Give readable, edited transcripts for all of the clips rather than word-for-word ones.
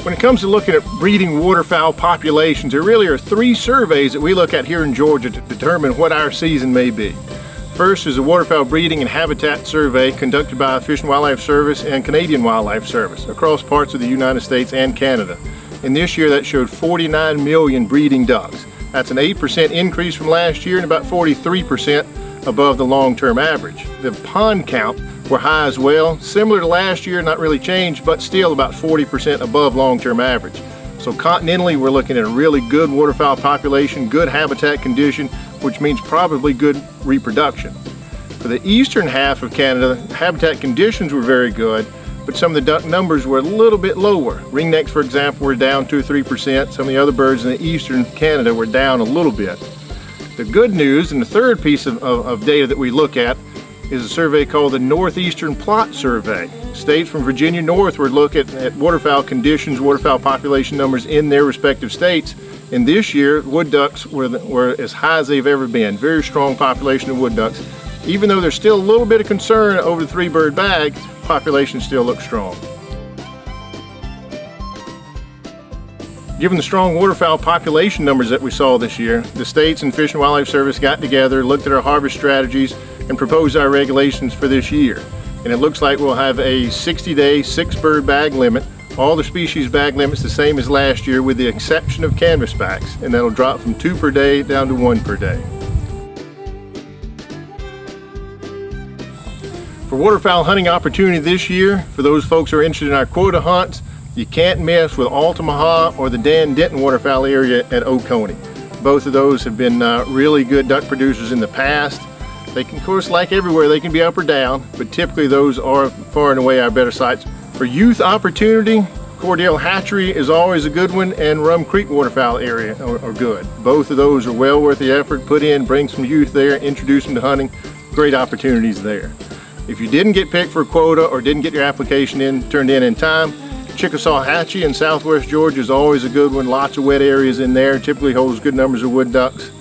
When it comes to looking at breeding waterfowl populations, there really are three surveys that we look at here in Georgia to determine what our season may be. First is the Waterfowl Breeding and Habitat Survey conducted by Fish and Wildlife Service and Canadian Wildlife Service across parts of the United States and Canada. And this year that showed 49 million breeding ducks. That's an 8% increase from last year and about 43% above the long-term average. The pond count were high as well, similar to last year, not really changed, but still about 40% above long-term average. So continentally, we're looking at a really good waterfowl population, good habitat condition, which means probably good reproduction. For the eastern half of Canada, habitat conditions were very good, but some of the duck numbers were a little bit lower. Ringnecks, for example, were down 2 or 3%. Some of the other birds in the eastern Canada were down a little bit. The good news, and the third piece of data that we look at, is a survey called the Northeastern Plot Survey. States from Virginia northward look at waterfowl conditions, waterfowl population numbers in their respective states. And this year, wood ducks were as high as they've ever been. Very strong population of wood ducks. Even though there's still a little bit of concern over the 3-bird bag, population still looks strong. Given the strong waterfowl population numbers that we saw this year, the states and Fish and Wildlife Service got together, looked at our harvest strategies, and proposed our regulations for this year. And it looks like we'll have a 60-day 6-bird bag limit. All the species bag limits the same as last year with the exception of canvasbacks, and that'll drop from 2 per day down to 1 per day. For waterfowl hunting opportunity this year, for those folks who are interested in our quota hunts, you can't miss with Altamaha or the Dan Denton waterfowl area at Oconee. Both of those have been really good duck producers in the past. They can, of course, like everywhere, they can be up or down, but typically those are far and away our better sites. For youth opportunity, Cordell Hatchery is always a good one, and Rum Creek waterfowl area are good. Both of those are well worth the effort. Put in, bring some youth there, introduce them to hunting. Great opportunities there. If you didn't get picked for a quota or didn't get your application turned in time, Chickasaw Hatchie in southwest Georgia is always a good one. Lots of wet areas in there. Typically holds good numbers of wood ducks.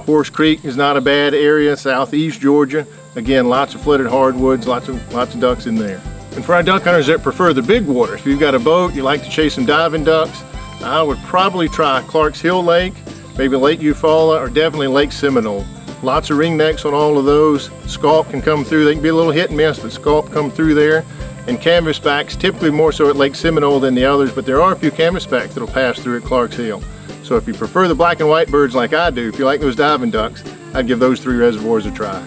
Horse Creek is not a bad area, southeast Georgia. Again, lots of flooded hardwoods, lots of ducks in there. And for our duck hunters that prefer the big water, if you've got a boat, you like to chase some diving ducks, I would probably try Clark's Hill Lake, maybe Lake Eufaula, or definitely Lake Seminole. Lots of ringnecks on all of those. Scaup can come through. They can be a little hit and miss, but scaup come through there. And canvasbacks, typically more so at Lake Seminole than the others, but there are a few canvasbacks that'll pass through at Clark's Hill. So if you prefer the black and white birds like I do, if you like those diving ducks, I'd give those 3 reservoirs a try.